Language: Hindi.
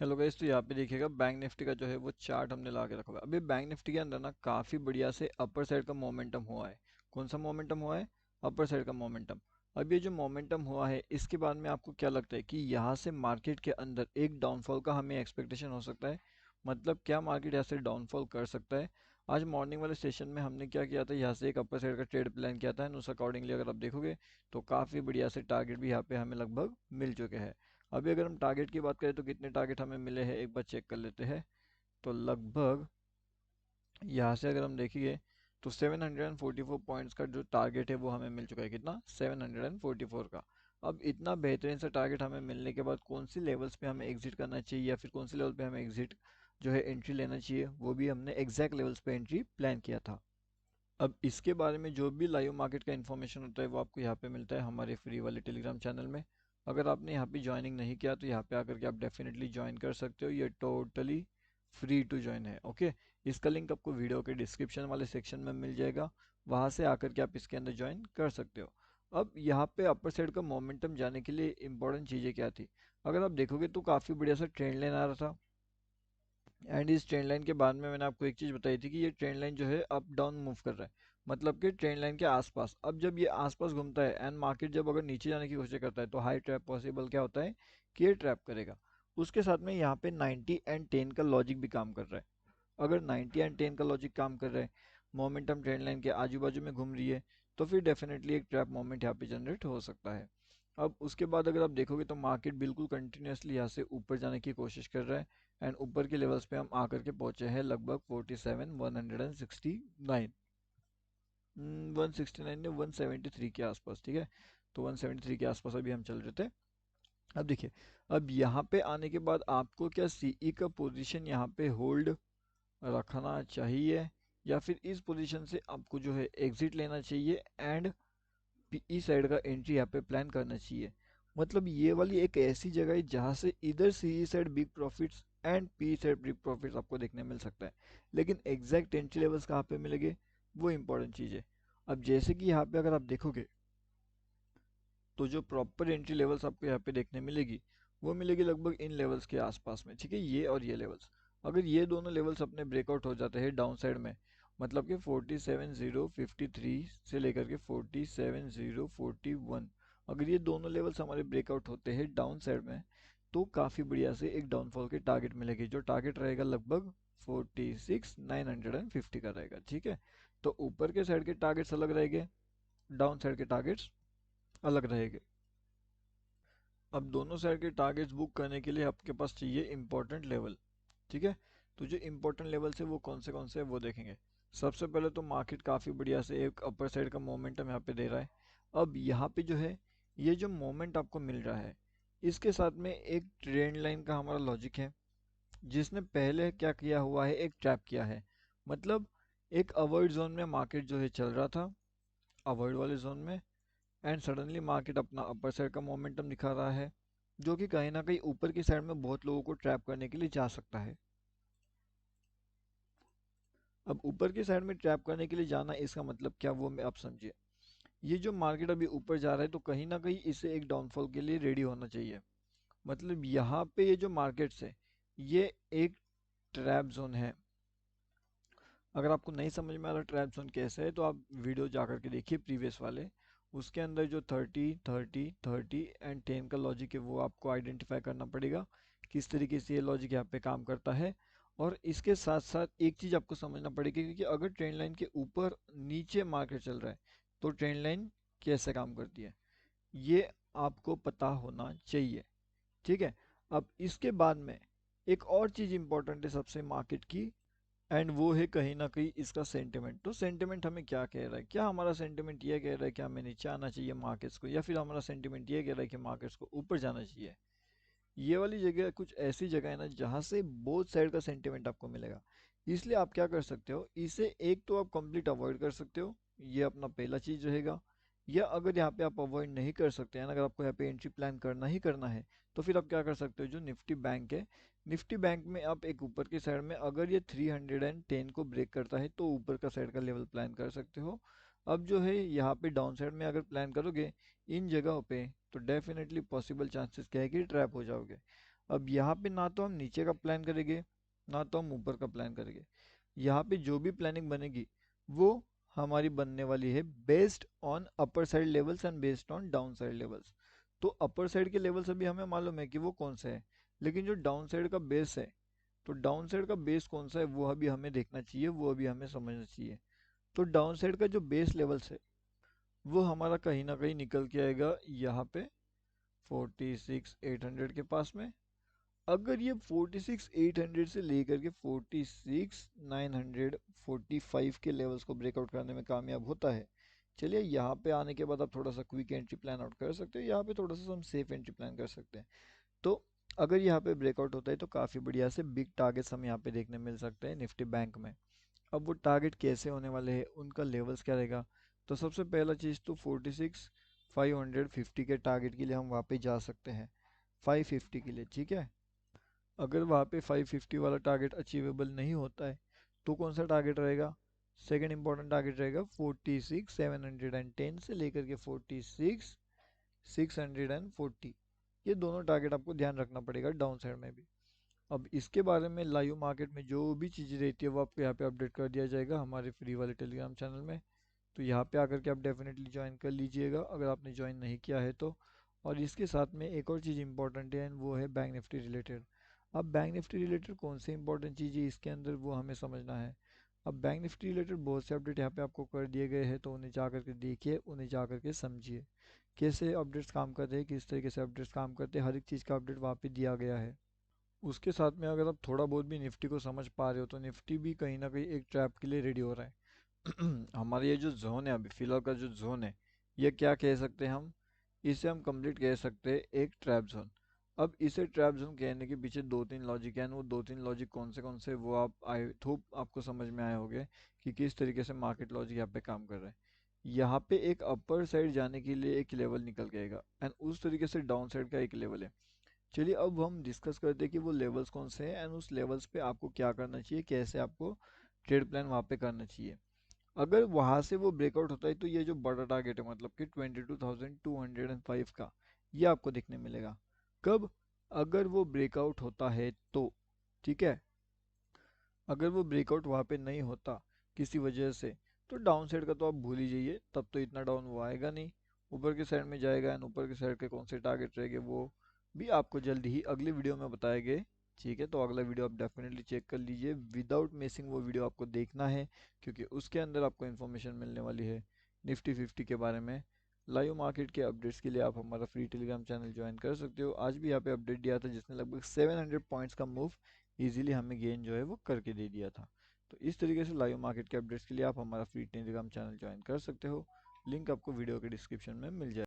हेलो गाइस, तो यहाँ पे देखिएगा बैंक निफ्टी का जो है वो चार्ट हमने ला के रखा हुआ है। अभी बैंक निफ्टी के अंदर ना काफ़ी बढ़िया से अपर साइड का मोमेंटम हुआ है। कौन सा मोमेंटम हुआ है? अपर साइड का मोमेंटम। अब ये जो मोमेंटम हुआ है इसके बाद में आपको क्या लगता है कि यहाँ से मार्केट के अंदर एक डाउनफॉल का हमें एक्सपेक्टेशन हो सकता है? मतलब क्या मार्केट यहाँ से डाउनफॉल कर सकता है? आज मॉर्निंग वाले सेशन में हमने क्या किया था, यहाँ से एक अपर साइड का ट्रेड प्लान किया था एंड उस अकॉर्डिंगली अगर आप देखोगे तो काफ़ी बढ़िया से टारगेट भी यहाँ पे हमें लगभग मिल चुके हैं। अभी अगर हम टारगेट की बात करें तो कितने टारगेट हमें मिले हैं एक बार चेक कर लेते हैं। तो लगभग यहाँ से अगर हम देखेंगे तो 744 पॉइंट्स का जो टारगेट है वो हमें मिल चुका है। कितना? 744 का। अब इतना बेहतरीन सा टारगेट हमें मिलने के बाद कौन सी लेवल्स पे हमें एग्जिट करना चाहिए या फिर कौन सी लेवल पे हमें एग्जिट जो है एंट्री लेना चाहिए, वो भी हमने एग्जैक्ट लेवल्स पे एंट्री प्लान किया था। अब इसके बारे में जो भी लाइव मार्केट का इन्फॉर्मेशन होता है वो आपको यहाँ पे मिलता है हमारे फ्री वाले टेलीग्राम चैनल में। अगर आपने यहाँ पे ज्वाइनिंग नहीं किया तो यहाँ पे आकर के आप डेफिनेटली ज्वाइन कर सकते हो। ये टोटली फ्री टू ज्वाइन है। ओके, इसका लिंक आपको वीडियो के डिस्क्रिप्शन वाले सेक्शन में मिल जाएगा। वहाँ से आकर के आप इसके अंदर ज्वाइन कर सकते हो। अब यहाँ पे अपर साइड का मोमेंटम जाने के लिए इंपॉर्टेंट चीज़ें क्या थी? अगर आप देखोगे तो काफ़ी बढ़िया सा ट्रेंड लाइन आ रहा था एंड इस ट्रेंड लाइन के बाद में मैंने आपको एक चीज़ बताई थी कि ये ट्रेंड लाइन जो है अप डाउन मूव कर रहा है, मतलब कि ट्रेंड लाइन के आसपास। अब जब ये आसपास घूमता है एंड मार्केट जब अगर नीचे जाने की कोशिश करता है तो हाई ट्रैप पॉसिबल क्या होता है कि ये ट्रैप करेगा। उसके साथ में यहाँ पे 90 एंड 10 का लॉजिक भी काम कर रहा है। अगर 90 एंड 10 का लॉजिक काम कर रहा है, मोमेंटम ट्रेंड लाइन के आजू बाजू में घूम रही है, तो फिर डेफिनेटली एक ट्रैप मोमेंट यहाँ पे जनरेट हो सकता है। अब उसके बाद अगर आप देखोगे तो मार्केट बिल्कुल कंटिन्यूसली यहाँ से ऊपर जाने की कोशिश कर रहा है एंड ऊपर के लेवल्स पे हम आकर के पहुंचे हैं लगभग 47 169, 169 ने 173 के आसपास। ठीक है, तो 173 के आसपास अभी हम चल रहे थे। अब देखिए, अब यहाँ पे आने के बाद आपको क्या सीई का पोजीशन यहाँ पे होल्ड रखना चाहिए या फिर इस पोजीशन से आपको जो है एग्जिट लेना चाहिए एंड पीई साइड का एंट्री यहाँ पे प्लान करना चाहिए? मतलब ये वाली एक ऐसी जगह है जहाँ से इधर CE side big profits and P side big profits आपको देखने मिल सकता है, लेकिन एग्जैक्ट एंट्री लेवल्स कहाँ पे मिलेंगे वो इंपॉर्टेंट चीज़ है। अब जैसे कि यहाँ पे अगर आप देखोगे तो जो प्रॉपर एंट्री लेवल्स आपको यहाँ पे देखने मिलेगी वो मिलेगी लगभग इन लेवल्स के आसपास में। ठीक है, ये और ये लेवल्स, अगर ये दोनों लेवल्स अपने ब्रेकआउट हो जाते हैं डाउन साइड में, मतलब कि 47,053 से लेकर के 47,041, अगर ये दोनों लेवल्स हमारे ब्रेकआउट होते हैं डाउन साइड में तो काफ़ी बढ़िया से एक डाउनफॉल के टारगेट मिलेगी। जो टारगेट रहेगा लगभग 46,950 का रहेगा। ठीक है, तो ऊपर के साइड के टारगेट्स अलग रहेंगे, डाउन साइड के टारगेट्स अलग रहेंगे। अब दोनों साइड के टारगेट्स बुक करने के लिए आपके पास चाहिए इंपॉर्टेंट लेवल। ठीक है, तो जो इंपॉर्टेंट लेवल्स है वो कौन से हैं वो देखेंगे। सबसे पहले तो मार्केट काफ़ी बढ़िया से एक अपर साइड का मोमेंटम यहाँ पे दे रहा है। अब यहाँ पे जो है ये जो मोमेंट आपको मिल रहा है इसके साथ में एक ट्रेंड लाइन का हमारा लॉजिक है जिसने पहले क्या किया हुआ है, एक ट्रैप किया है। मतलब एक अवॉइड जोन में मार्केट जो है चल रहा था, अवॉइड वाले जोन में, एंड सडनली मार्केट अपना अपर साइड का मोमेंटम दिखा रहा है जो कि कहीं ना कहीं ऊपर की साइड में बहुत लोगों को ट्रैप करने के लिए जा सकता है। अब ऊपर की साइड में ट्रैप करने के लिए जाना इसका मतलब क्या वो मैं आप समझिए। ये जो मार्केट अभी ऊपर जा रहा है तो कहीं ना कहीं इसे एक डाउनफॉल के लिए रेडी होना चाहिए। मतलब यहाँ पे ये जो मार्केट्स है ये एक ट्रैप जोन है। अगर आपको नहीं समझ में आ रहा ट्रैप जोन कैसे है तो आप वीडियो जा कर के देखिए प्रीवियस वाले। उसके अंदर जो 30 30 30 एंड 10 का लॉजिक है वो आपको आइडेंटिफाई करना पड़ेगा किस तरीके से ये लॉजिक यहाँ पे काम करता है। और इसके साथ साथ एक चीज़ आपको समझना पड़ेगी कि अगर ट्रेंड लाइन के ऊपर नीचे मार्केट चल रहा है तो ट्रेंड लाइन कैसे काम करती है ये आपको पता होना चाहिए। ठीक है, अब इसके बाद में एक और चीज़ इंपॉर्टेंट है सबसे मार्केट की, एंड वो है कहीं ना कहीं इसका सेंटिमेंट। तो सेंटिमेंट हमें क्या कह रहा है? क्या हमारा सेंटिमेंट ये कह रहा है कि हमें नीचे आना चाहिए मार्केट्स को, या फिर हमारा सेंटिमेंट ये कह रहा है कि मार्केट्स को ऊपर जाना चाहिए? ये वाली जगह कुछ ऐसी जगह है ना जहाँ से बोथ साइड का सेंटिमेंट आपको मिलेगा। इसलिए आप क्या कर सकते हो, इसे एक तो आप कंप्लीट अवॉइड कर सकते हो, ये अपना पहला चीज़ रहेगा। या अगर यहाँ पे आप अवॉइड नहीं कर सकते हैं, अगर आपको यहाँ पे एंट्री प्लान करना ही करना है तो फिर आप क्या कर सकते हो, जो निफ्टी बैंक है, निफ्टी बैंक में आप एक ऊपर की साइड में अगर ये 310 को ब्रेक करता है तो ऊपर का साइड का लेवल प्लान कर सकते हो। अब जो है यहाँ पे डाउन साइड में अगर प्लान करोगे इन जगहों पे तो डेफिनेटली पॉसिबल चांसेस क्या है कि ट्रैप हो जाओगे। अब यहाँ पे ना तो हम नीचे का प्लान करेंगे, ना तो हम ऊपर का प्लान करेंगे। यहाँ पे जो भी प्लानिंग बनेगी वो हमारी बनने वाली है based on upper side levels and based on down side levels. तो अपर साइड के लेवल्स अभी हमें मालूम है कि वो कौन से हैं, लेकिन जो डाउन साइड का बेस है, तो डाउन साइड का बेस कौन सा है वो अभी हमें देखना चाहिए, वो अभी हमें समझना चाहिए। तो डाउन साइड का जो बेस लेवल्स है वो हमारा कहीं ना कहीं निकल के आएगा यहाँ पे 46,800 के पास में। अगर ये 46,800 से लेकर के 46,945 के लेवल्स को ब्रेकआउट करने में कामयाब होता है, चलिए यहाँ पे आने के बाद आप थोड़ा सा क्विक एंट्री प्लान आउट कर सकते हो, यहाँ पे थोड़ा सा हम सेफ एंट्री प्लान कर सकते हैं। तो अगर यहाँ पे ब्रेकआउट होता है तो काफ़ी बढ़िया से बिग टारगेट्स हम यहाँ पे देखने मिल सकते हैं निफ्टी बैंक में। अब वो टारगेट कैसे होने वाले हैं, उनका लेवल्स क्या रहेगा, तो सबसे पहला चीज़ तो 46,550 के टारगेट के लिए हम वहाँ पे जा सकते हैं, 550 के लिए, ठीक है। अगर वहाँ पे 550 वाला टारगेट अचीवेबल नहीं होता है तो कौन सा टारगेट रहेगा, सेकंड इंपॉर्टेंट टारगेट रहेगा 46,710 से लेकर के 46,640। ये दोनों टारगेट आपको ध्यान रखना पड़ेगा डाउन साइड में भी। अब इसके बारे में लाइव मार्केट में जो भी चीज़ें रहती है वो आपको यहाँ पे अपडेट कर दिया जाएगा हमारे फ्री वाले टेलीग्राम चैनल में। तो यहाँ पे आकर के आप डेफिनेटली ज्वाइन कर लीजिएगा अगर आपने ज्वाइन नहीं किया है तो। और इसके साथ में एक और चीज़ इंपॉर्टेंट है वो है बैंक निफ्टी रिलेटेड। अब बैंक निफ्टी रिलेटेड कौन सी इंपॉर्टेंट चीज़ है इसके अंदर वो हमें समझना है। अब बैंक निफ्टी रिलेटेड बहुत से अपडेट यहाँ पे आपको कर दिए गए हैं, तो उन्हें जा करके देखिए, उन्हें जा करके समझिए कैसे अपडेट्स काम करते हैं, किस तरीके से अपडेट्स काम करते हैं, हर एक चीज़ का अपडेट वहाँ पे दिया गया है। उसके साथ में अगर आप थोड़ा बहुत भी निफ्टी को समझ पा रहे हो तो निफ्टी भी कहीं ना कहीं एक ट्रैप के लिए रेडी हो रहा है। हमारा ये जो जोन है अभी फिलहाल का जो जोन है, ये क्या कह सकते हैं हम, इसे हम कंप्लीट कह सकते हैं एक ट्रैप जोन। अब इसे ट्रैप जोन कहने के पीछे दो तीन लॉजिक हैं, वो दो तीन लॉजिक कौन से वो आप आई होप आपको समझ में आए होंगे कि किस तरीके से मार्केट लॉजिक यहाँ पे काम कर रहा है। यहाँ पे एक अपर साइड जाने के लिए एक लेवल निकल के आएगा एंड उस तरीके से डाउन साइड का एक लेवल है। चलिए अब हम डिस्कस करते हैं कि वो लेवल्स कौन से हैं एंड उस लेवल्स पे आपको क्या करना चाहिए, कैसे आपको ट्रेड प्लान वहाँ पे करना चाहिए। अगर वहाँ से वो ब्रेकआउट होता है तो ये जो बड़ा टारगेट है मतलब कि 22,205 का, ये आपको देखने मिलेगा। कब, अगर वो ब्रेकआउट होता है तो, ठीक है। अगर वो ब्रेकआउट वहाँ पे नहीं होता किसी वजह से, तो डाउन साइड का तो आप भूल ही जाइए, तब तो इतना डाउन वो आएगा नहीं। ऊपर के साइड में जाएगा एंड ऊपर के साइड के कौन से टारगेट रहेंगे वो भी आपको जल्दी ही अगली वीडियो में बताए गए। ठीक है, तो अगला वीडियो आप डेफिनेटली चेक कर लीजिए विदाउट मिसिंग, वो वीडियो आपको देखना है क्योंकि उसके अंदर आपको इन्फॉर्मेशन मिलने वाली है निफ्टी 50 के बारे में। लाइव मार्केट के अपडेट्स के लिए आप हमारा फ्री टेलीग्राम चैनल ज्वाइन कर सकते हो। आज भी यहाँ पे अपडेट दिया था जिसने लगभग 700 पॉइंट्स का मूव इजीली हमें गेन जो है वो करके दे दिया था। तो इस तरीके से लाइव मार्केट के अपडेट्स के लिए आप हमारा फ्री टेलीग्राम चैनल ज्वाइन कर सकते हो। लिंक आपको वीडियो के डिस्क्रिप्शन में मिल जाएगा।